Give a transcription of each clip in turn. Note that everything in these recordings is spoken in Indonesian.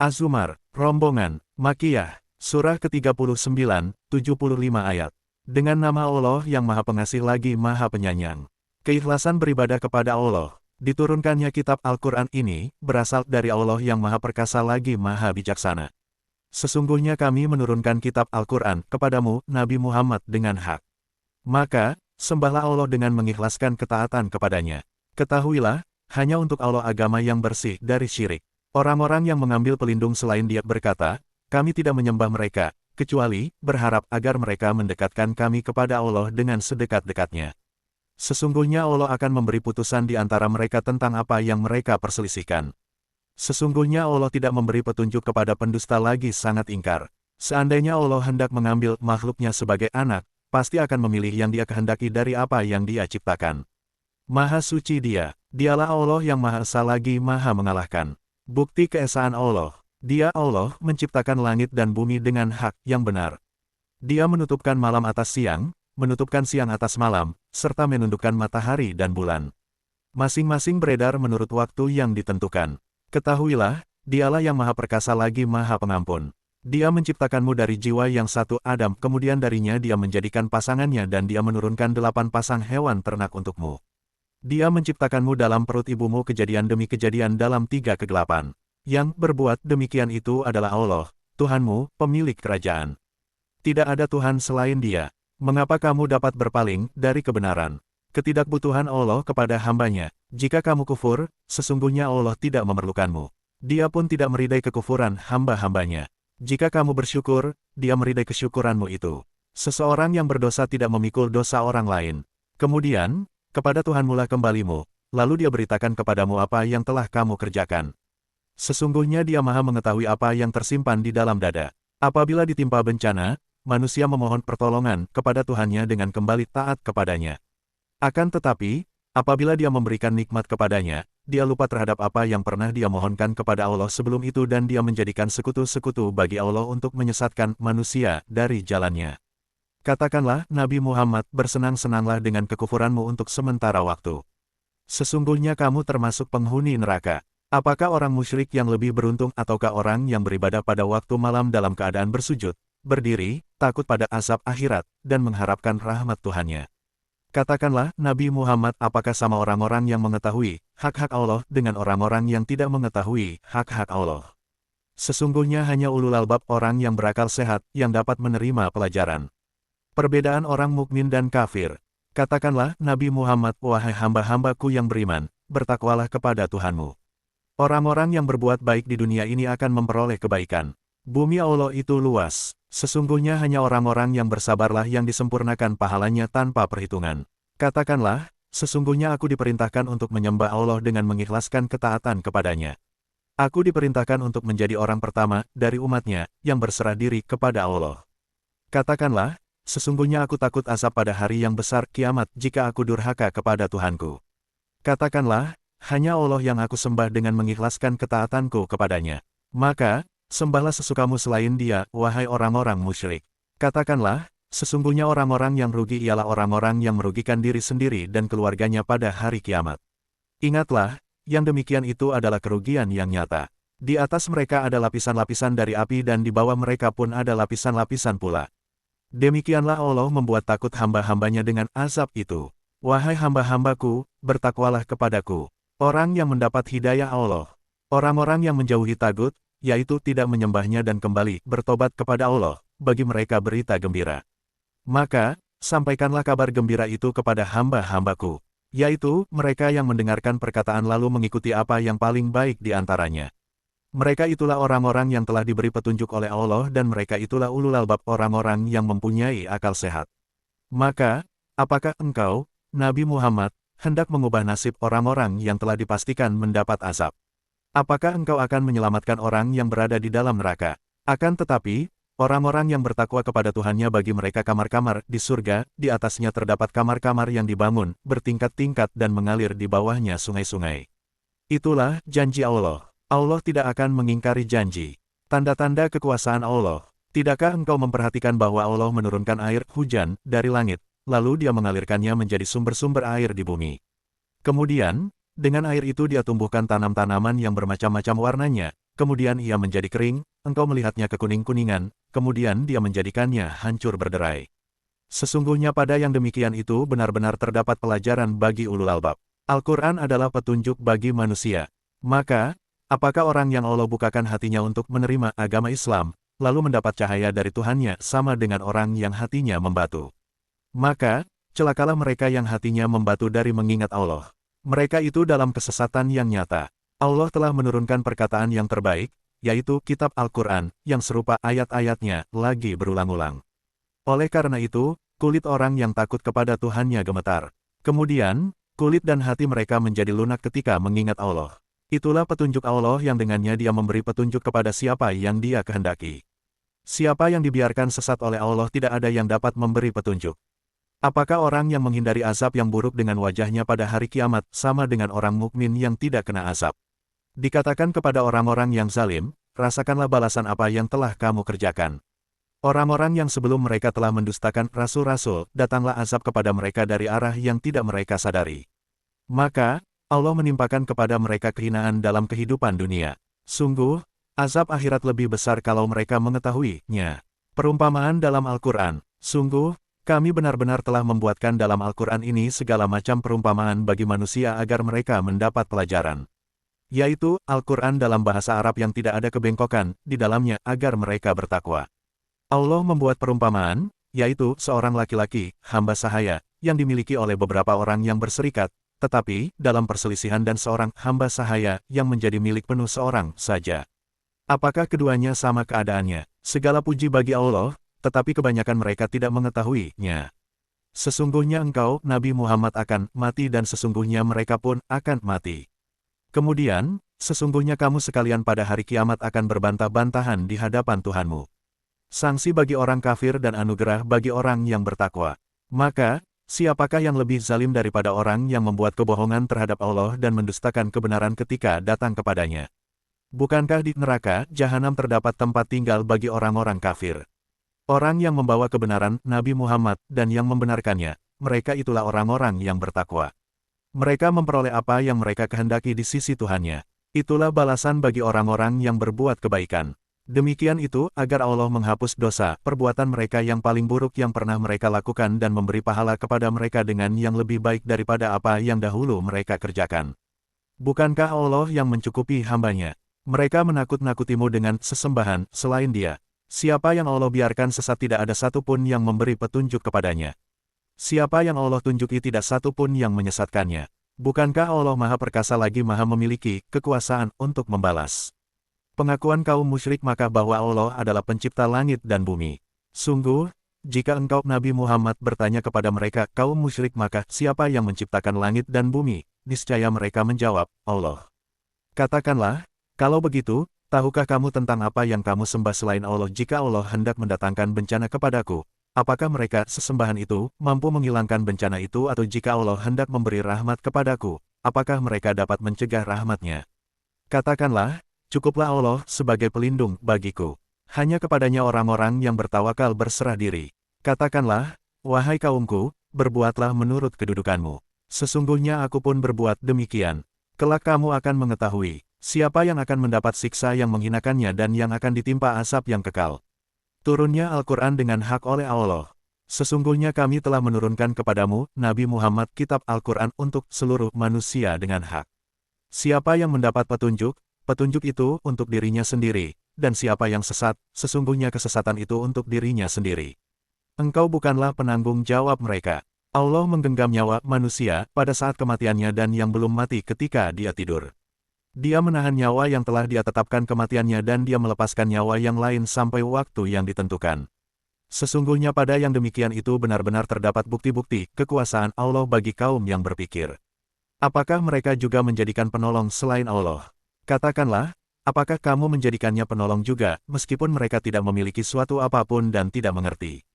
Az-Zumar, Rombongan, Makkiyah, Surah ke-39, 75 ayat. Dengan nama Allah yang Maha Pengasih lagi Maha Penyayang. Keikhlasan beribadah kepada Allah. Diturunkannya kitab Al-Quran ini, berasal dari Allah yang Maha Perkasa lagi Maha Bijaksana. Sesungguhnya kami menurunkan kitab Al-Quran kepadamu, Nabi Muhammad dengan hak. Maka, sembahlah Allah dengan mengikhlaskan ketaatan kepadanya. Ketahuilah, hanya untuk Allah agama yang bersih dari syirik. Orang-orang yang mengambil pelindung selain Dia berkata, kami tidak menyembah mereka, kecuali berharap agar mereka mendekatkan kami kepada Allah dengan sedekat-dekatnya. Sesungguhnya Allah akan memberi putusan di antara mereka tentang apa yang mereka perselisihkan. Sesungguhnya Allah tidak memberi petunjuk kepada pendusta lagi sangat ingkar. Seandainya Allah hendak mengambil makhluknya sebagai anak, pasti akan memilih yang Dia kehendaki dari apa yang Dia ciptakan. Maha suci Dia, Dialah Allah yang Maha Esa lagi Maha Mengalahkan. Bukti keesaan Allah, Dia Allah menciptakan langit dan bumi dengan hak yang benar. Dia menutupkan malam atas siang, menutupkan siang atas malam, serta menundukkan matahari dan bulan. Masing-masing beredar menurut waktu yang ditentukan. Ketahuilah, Dialah yang Maha Perkasa lagi Maha Pengampun. Dia menciptakanmu dari jiwa yang satu Adam, kemudian darinya Dia menjadikan pasangannya dan Dia menurunkan 8 pasang hewan ternak untukmu. Dia menciptakanmu dalam perut ibumu kejadian demi kejadian dalam 3 kegelapan. Yang berbuat demikian itu adalah Allah, Tuhanmu, pemilik kerajaan. Tidak ada Tuhan selain Dia. Mengapa kamu dapat berpaling dari kebenaran? Ketidakbutuhan Allah kepada hambanya. Jika kamu kufur, sesungguhnya Allah tidak memerlukanmu. Dia pun tidak meridai kekufuran hamba-hambanya. Jika kamu bersyukur, Dia meridai kesyukuranmu itu. Seseorang yang berdosa tidak memikul dosa orang lain. Kemudian, kepada Tuhanmulah kembalimu, lalu Dia beritakan kepadamu apa yang telah kamu kerjakan. Sesungguhnya Dia Maha mengetahui apa yang tersimpan di dalam dada. Apabila ditimpa bencana, manusia memohon pertolongan kepada Tuhannya dengan kembali taat kepadanya. Akan tetapi, apabila Dia memberikan nikmat kepadanya, Dia lupa terhadap apa yang pernah Dia mohonkan kepada Allah sebelum itu dan Dia menjadikan sekutu-sekutu bagi Allah untuk menyesatkan manusia dari jalannya. Katakanlah, Nabi Muhammad, bersenang-senanglah dengan kekufuranmu untuk sementara waktu. Sesungguhnya kamu termasuk penghuni neraka. Apakah orang musyrik yang lebih beruntung ataukah orang yang beribadah pada waktu malam dalam keadaan bersujud, berdiri, takut pada azab akhirat, dan mengharapkan rahmat Tuhannya? Katakanlah, Nabi Muhammad, apakah sama orang-orang yang mengetahui hak-hak Allah dengan orang-orang yang tidak mengetahui hak-hak Allah? Sesungguhnya hanya ulul albab, orang yang berakal sehat, yang dapat menerima pelajaran. Perbedaan orang mukmin dan kafir. Katakanlah, Nabi Muhammad, wahai hamba-hambaku yang beriman, bertakwalah kepada Tuhanmu. Orang-orang yang berbuat baik di dunia ini akan memperoleh kebaikan. Bumi Allah itu luas. Sesungguhnya hanya orang-orang yang bersabarlah yang disempurnakan pahalanya tanpa perhitungan. Katakanlah, sesungguhnya aku diperintahkan untuk menyembah Allah dengan mengikhlaskan ketaatan kepadanya. Aku diperintahkan untuk menjadi orang pertama dari umatnya yang berserah diri kepada Allah. Katakanlah, sesungguhnya aku takut azab pada hari yang besar kiamat jika aku durhaka kepada Tuhanku. Katakanlah, hanya Allah yang aku sembah dengan mengikhlaskan ketaatanku kepadanya. Maka, sembahlah sesukamu selain Dia, wahai orang-orang musyrik. Katakanlah, sesungguhnya orang-orang yang rugi ialah orang-orang yang merugikan diri sendiri dan keluarganya pada hari kiamat. Ingatlah, yang demikian itu adalah kerugian yang nyata. Di atas mereka ada lapisan-lapisan dari api dan di bawah mereka pun ada lapisan-lapisan pula. Demikianlah Allah membuat takut hamba-hambanya dengan azab itu. Wahai hamba-hambaku, bertakwalah kepadaku. Orang yang mendapat hidayah Allah. Orang-orang yang menjauhi tagut, yaitu tidak menyembahnya dan kembali bertobat kepada Allah, bagi mereka berita gembira. Maka, sampaikanlah kabar gembira itu kepada hamba-hambaku, yaitu mereka yang mendengarkan perkataan lalu mengikuti apa yang paling baik di antaranya. Mereka itulah orang-orang yang telah diberi petunjuk oleh Allah dan mereka itulah ulul albab, orang-orang yang mempunyai akal sehat. Maka, apakah engkau, Nabi Muhammad, hendak mengubah nasib orang-orang yang telah dipastikan mendapat azab? Apakah engkau akan menyelamatkan orang yang berada di dalam neraka? Akan tetapi, orang-orang yang bertakwa kepada Tuhannya bagi mereka kamar-kamar di surga, di atasnya terdapat kamar-kamar yang dibangun, bertingkat-tingkat dan mengalir di bawahnya sungai-sungai. Itulah janji Allah. Allah tidak akan mengingkari janji. Tanda-tanda kekuasaan Allah. Tidakkah engkau memperhatikan bahwa Allah menurunkan air hujan dari langit, lalu Dia mengalirkannya menjadi sumber-sumber air di bumi? Kemudian, dengan air itu Dia tumbuhkan tanam-tanaman yang bermacam-macam warnanya, kemudian ia menjadi kering, engkau melihatnya kekuning-kuningan, kemudian dia menjadikannya hancur berderai. Sesungguhnya pada yang demikian itu benar-benar terdapat pelajaran bagi ulul albab. Al-Quran adalah petunjuk bagi manusia. Maka, apakah orang yang Allah bukakan hatinya untuk menerima agama Islam, lalu mendapat cahaya dari Tuhannya sama dengan orang yang hatinya membatu? Maka, celakalah mereka yang hatinya membatu dari mengingat Allah. Mereka itu dalam kesesatan yang nyata. Allah telah menurunkan perkataan yang terbaik, yaitu kitab Al-Quran, yang serupa ayat-ayatnya lagi berulang-ulang. Oleh karena itu, kulit orang yang takut kepada Tuhannya gemetar. Kemudian, kulit dan hati mereka menjadi lunak ketika mengingat Allah. Itulah petunjuk Allah yang dengannya Dia memberi petunjuk kepada siapa yang Dia kehendaki. Siapa yang dibiarkan sesat oleh Allah tidak ada yang dapat memberi petunjuk. Apakah orang yang menghindari azab yang buruk dengan wajahnya pada hari kiamat sama dengan orang mukmin yang tidak kena azab? Dikatakan kepada orang-orang yang zalim, rasakanlah balasan apa yang telah kamu kerjakan. Orang-orang yang sebelum mereka telah mendustakan rasul-rasul, datanglah azab kepada mereka dari arah yang tidak mereka sadari. Maka, Allah menimpakan kepada mereka kehinaan dalam kehidupan dunia. Sungguh, azab akhirat lebih besar kalau mereka mengetahuinya. Perumpamaan dalam Al-Quran. Sungguh, kami benar-benar telah membuatkan dalam Al-Quran ini segala macam perumpamaan bagi manusia agar mereka mendapat pelajaran. Yaitu, Al-Quran dalam bahasa Arab yang tidak ada kebengkokan di dalamnya agar mereka bertakwa. Allah membuat perumpamaan, yaitu seorang laki-laki, hamba sahaya, yang dimiliki oleh beberapa orang yang berserikat, tetapi dalam perselisihan dan seorang hamba sahaya yang menjadi milik penuh seorang saja. Apakah keduanya sama keadaannya? Segala puji bagi Allah, tetapi kebanyakan mereka tidak mengetahuinya. Sesungguhnya engkau, Nabi Muhammad akan mati dan sesungguhnya mereka pun akan mati. Kemudian, sesungguhnya kamu sekalian pada hari kiamat akan berbantah-bantahan di hadapan Tuhanmu. Sanksi bagi orang kafir dan anugerah bagi orang yang bertakwa. Maka, siapakah yang lebih zalim daripada orang yang membuat kebohongan terhadap Allah dan mendustakan kebenaran ketika datang kepadanya? Bukankah di neraka jahanam terdapat tempat tinggal bagi orang-orang kafir? Orang yang membawa kebenaran Nabi Muhammad dan yang membenarkannya, mereka itulah orang-orang yang bertakwa. Mereka memperoleh apa yang mereka kehendaki di sisi Tuhannya. Itulah balasan bagi orang-orang yang berbuat kebaikan. Demikian itu agar Allah menghapus dosa, perbuatan mereka yang paling buruk yang pernah mereka lakukan dan memberi pahala kepada mereka dengan yang lebih baik daripada apa yang dahulu mereka kerjakan. Bukankah Allah yang mencukupi hambanya? Mereka menakut-nakutimu dengan sesembahan selain Dia. Siapa yang Allah biarkan sesat tidak ada satupun yang memberi petunjuk kepadanya. Siapa yang Allah tunjuki tidak satu pun yang menyesatkannya. Bukankah Allah Maha Perkasa lagi Maha memiliki kekuasaan untuk membalas? Pengakuan kaum musyrik maka bahwa Allah adalah pencipta langit dan bumi. Sungguh, jika engkau Nabi Muhammad bertanya kepada mereka kaum musyrik maka siapa yang menciptakan langit dan bumi? Niscaya mereka menjawab, Allah. Katakanlah, kalau begitu, tahukah kamu tentang apa yang kamu sembah selain Allah jika Allah hendak mendatangkan bencana kepadaku? Apakah mereka sesembahan itu mampu menghilangkan bencana itu atau jika Allah hendak memberi rahmat kepadaku, apakah mereka dapat mencegah rahmatnya? Katakanlah, cukuplah Allah sebagai pelindung bagiku. Hanya kepadanya orang-orang yang bertawakal berserah diri. Katakanlah, wahai kaumku, berbuatlah menurut kedudukanmu. Sesungguhnya aku pun berbuat demikian. Kelak kamu akan mengetahui, siapa yang akan mendapat siksa yang menghinakannya dan yang akan ditimpa asap yang kekal. Turunnya Al-Quran dengan hak oleh Allah. Sesungguhnya kami telah menurunkan kepadamu, Nabi Muhammad, kitab Al-Quran untuk seluruh manusia dengan hak. Siapa yang mendapat petunjuk, petunjuk itu untuk dirinya sendiri, dan siapa yang sesat, sesungguhnya kesesatan itu untuk dirinya sendiri. Engkau bukanlah penanggung jawab mereka. Allah menggenggam nyawa manusia pada saat kematiannya dan yang belum mati ketika dia tidur. Dia menahan nyawa yang telah Dia tetapkan kematiannya dan Dia melepaskan nyawa yang lain sampai waktu yang ditentukan. Sesungguhnya pada yang demikian itu benar-benar terdapat bukti-bukti kekuasaan Allah bagi kaum yang berpikir. Apakah mereka juga menjadikan penolong selain Allah? Katakanlah, apakah kamu menjadikannya penolong juga, meskipun mereka tidak memiliki suatu apapun dan tidak mengerti?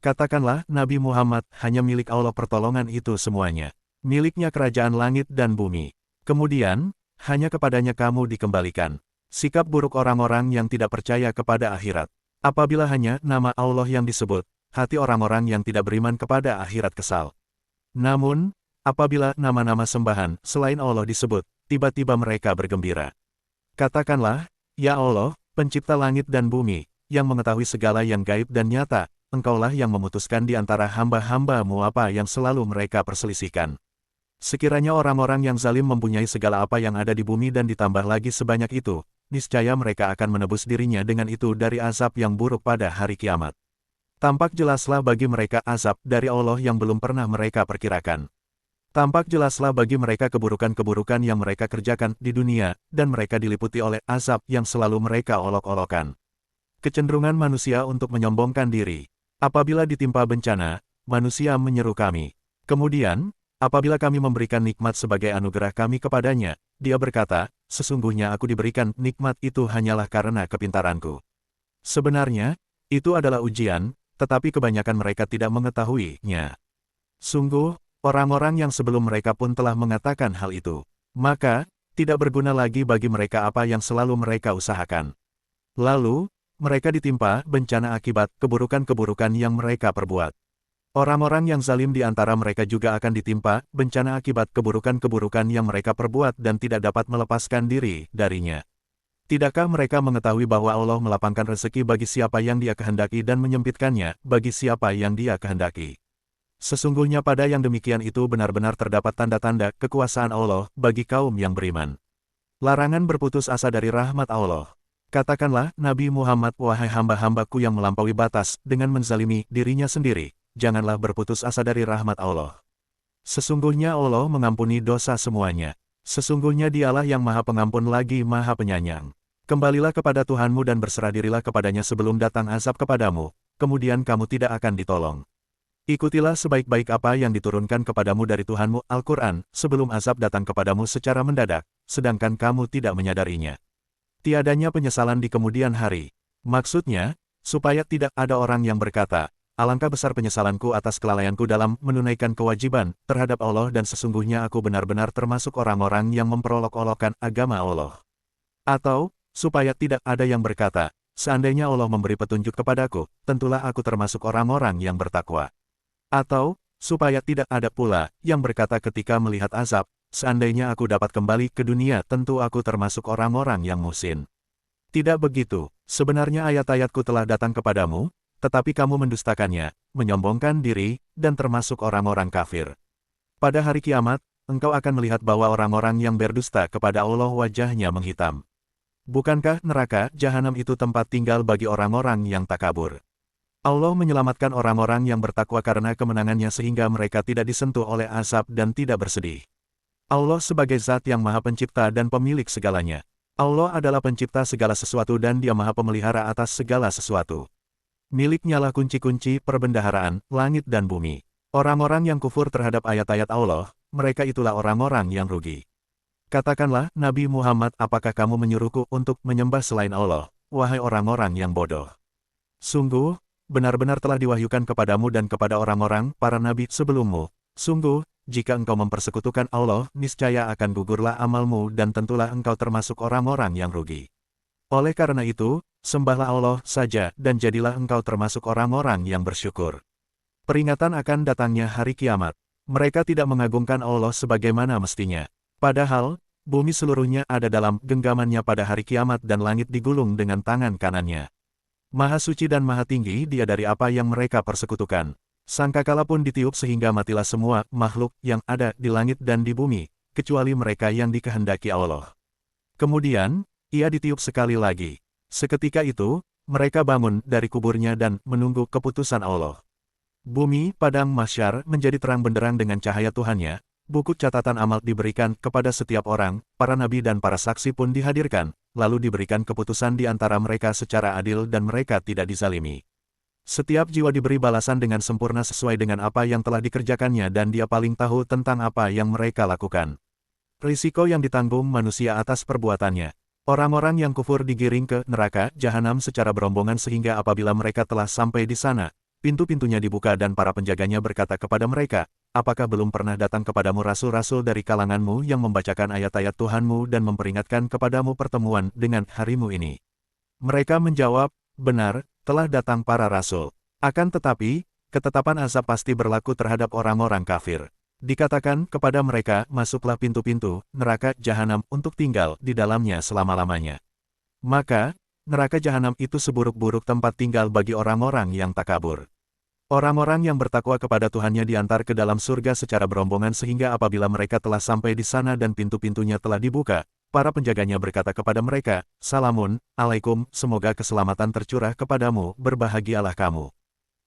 Katakanlah, Nabi Muhammad, hanya milik Allah pertolongan itu semuanya. Miliknya kerajaan langit dan bumi. Kemudian, hanya kepadanya kamu dikembalikan. Sikap buruk orang-orang yang tidak percaya kepada akhirat. Apabila hanya nama Allah yang disebut, hati orang-orang yang tidak beriman kepada akhirat kesal. Namun, apabila nama-nama sembahan selain Allah disebut, tiba-tiba mereka bergembira. Katakanlah, Ya Allah, pencipta langit dan bumi, yang mengetahui segala yang gaib dan nyata, Engkaulah yang memutuskan di antara hamba-hamba-Mu apa yang selalu mereka perselisihkan. Sekiranya orang-orang yang zalim mempunyai segala apa yang ada di bumi dan ditambah lagi sebanyak itu, niscaya mereka akan menebus dirinya dengan itu dari azab yang buruk pada hari kiamat. Tampak jelaslah bagi mereka azab dari Allah yang belum pernah mereka perkirakan. Tampak jelaslah bagi mereka keburukan-keburukan yang mereka kerjakan di dunia, dan mereka diliputi oleh azab yang selalu mereka olok-olokan. Kecenderungan manusia untuk menyombongkan diri. Apabila ditimpa bencana, manusia menyeru kami. Kemudian, apabila kami memberikan nikmat sebagai anugerah kami kepadanya, dia berkata, sesungguhnya aku diberikan nikmat itu hanyalah karena kepintaranku. Sebenarnya, itu adalah ujian, tetapi kebanyakan mereka tidak mengetahuinya. Sungguh, orang-orang yang sebelum mereka pun telah mengatakan hal itu. Maka, tidak berguna lagi bagi mereka apa yang selalu mereka usahakan. Lalu, mereka ditimpa bencana akibat keburukan-keburukan yang mereka perbuat. Orang-orang yang zalim di antara mereka juga akan ditimpa bencana akibat keburukan-keburukan yang mereka perbuat dan tidak dapat melepaskan diri darinya. Tidakkah mereka mengetahui bahwa Allah melapangkan rezeki bagi siapa yang Dia kehendaki dan menyempitkannya bagi siapa yang Dia kehendaki? Sesungguhnya pada yang demikian itu benar-benar terdapat tanda-tanda kekuasaan Allah bagi kaum yang beriman. Larangan berputus asa dari rahmat Allah. Katakanlah, Nabi Muhammad, wahai hamba-hambaku yang melampaui batas dengan menzalimi dirinya sendiri, janganlah berputus asa dari rahmat Allah. Sesungguhnya Allah mengampuni dosa semuanya. Sesungguhnya Dialah yang Maha Pengampun lagi Maha Penyayang. Kembalilah kepada Tuhanmu dan berserah dirilah kepadanya sebelum datang azab kepadamu, kemudian kamu tidak akan ditolong. Ikutilah sebaik-baik apa yang diturunkan kepadamu dari Tuhanmu, Al-Quran, sebelum azab datang kepadamu secara mendadak, sedangkan kamu tidak menyadarinya. Tiadanya penyesalan di kemudian hari. Maksudnya, supaya tidak ada orang yang berkata, alangkah besar penyesalanku atas kelalaianku dalam menunaikan kewajiban terhadap Allah dan sesungguhnya aku benar-benar termasuk orang-orang yang memperolok-olokkan agama Allah. Atau, supaya tidak ada yang berkata, seandainya Allah memberi petunjuk kepadaku, tentulah aku termasuk orang-orang yang bertakwa. Atau, supaya tidak ada pula yang berkata ketika melihat azab, seandainya aku dapat kembali ke dunia tentu aku termasuk orang-orang yang muhsin. Tidak begitu, sebenarnya ayat-ayatku telah datang kepadamu, tetapi kamu mendustakannya, menyombongkan diri, dan termasuk orang-orang kafir. Pada hari kiamat, engkau akan melihat bahwa orang-orang yang berdusta kepada Allah wajahnya menghitam. Bukankah neraka jahanam itu tempat tinggal bagi orang-orang yang takabur? Allah menyelamatkan orang-orang yang bertakwa karena kemenangannya sehingga mereka tidak disentuh oleh azab dan tidak bersedih. Allah sebagai zat yang maha pencipta dan pemilik segalanya. Allah adalah pencipta segala sesuatu dan Dia maha pemelihara atas segala sesuatu. Miliknya lah kunci-kunci perbendaharaan, langit dan bumi. Orang-orang yang kufur terhadap ayat-ayat Allah, mereka itulah orang-orang yang rugi. Katakanlah, Nabi Muhammad, apakah kamu menyuruhku untuk menyembah selain Allah, wahai orang-orang yang bodoh? Sungguh, benar-benar telah diwahyukan kepadamu dan kepada orang-orang, para nabi sebelummu. Sungguh, jika engkau mempersekutukan Allah, niscaya akan gugurlah amalmu dan tentulah engkau termasuk orang-orang yang rugi. Oleh karena itu, sembahlah Allah saja dan jadilah engkau termasuk orang-orang yang bersyukur. Peringatan akan datangnya hari kiamat. Mereka tidak mengagungkan Allah sebagaimana mestinya. Padahal, bumi seluruhnya ada dalam genggamannya pada hari kiamat dan langit digulung dengan tangan kanannya. Maha suci dan maha tinggi Dia dari apa yang mereka persekutukan. Sangkakala pun ditiup sehingga matilah semua makhluk yang ada di langit dan di bumi, kecuali mereka yang dikehendaki Allah. Kemudian, Ia ditiup sekali lagi. Seketika itu, mereka bangun dari kuburnya dan menunggu keputusan Allah. Bumi, padang mahsyar, menjadi terang benderang dengan cahaya Tuhannya. Buku catatan amal diberikan kepada setiap orang, para nabi dan para saksi pun dihadirkan, lalu diberikan keputusan di antara mereka secara adil dan mereka tidak dizalimi. Setiap jiwa diberi balasan dengan sempurna sesuai dengan apa yang telah dikerjakannya dan Dia paling tahu tentang apa yang mereka lakukan. Risiko yang ditanggung manusia atas perbuatannya. Orang-orang yang kufur digiring ke neraka jahanam secara berombongan sehingga apabila mereka telah sampai di sana, pintu-pintunya dibuka dan para penjaganya berkata kepada mereka, apakah belum pernah datang kepadamu rasul-rasul dari kalanganmu yang membacakan ayat-ayat Tuhanmu dan memperingatkan kepadamu pertemuan dengan harimu ini? Mereka menjawab, benar, telah datang para rasul. Akan tetapi, ketetapan azab pasti berlaku terhadap orang-orang kafir. Dikatakan kepada mereka, masuklah pintu-pintu neraka jahanam untuk tinggal di dalamnya selama-lamanya. Maka, neraka jahanam itu seburuk-buruk tempat tinggal bagi orang-orang yang takabur. Orang-orang yang bertakwa kepada Tuhannya diantar ke dalam surga secara berombongan sehingga apabila mereka telah sampai di sana dan pintu-pintunya telah dibuka, para penjaganya berkata kepada mereka, "Salamun, alaikum, semoga keselamatan tercurah kepadamu, berbahagialah kamu."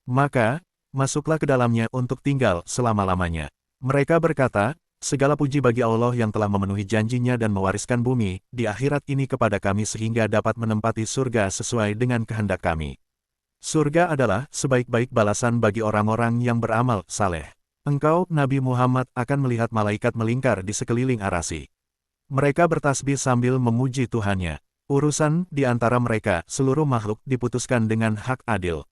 Maka, masuklah ke dalamnya untuk tinggal selama-lamanya. Mereka berkata, "Segala puji bagi Allah yang telah memenuhi janjinya dan mewariskan bumi di akhirat ini kepada kami sehingga dapat menempati surga sesuai dengan kehendak kami. Surga adalah sebaik-baik balasan bagi orang-orang yang beramal saleh." Engkau, Nabi Muhammad, akan melihat malaikat melingkar di sekeliling arasy. Mereka bertasbih sambil memuji Tuhannya. Urusan di antara mereka, seluruh makhluk diputuskan dengan hak adil.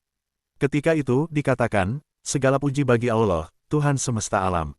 Ketika itu, dikatakan, "Segala puji bagi Allah, Tuhan semesta alam."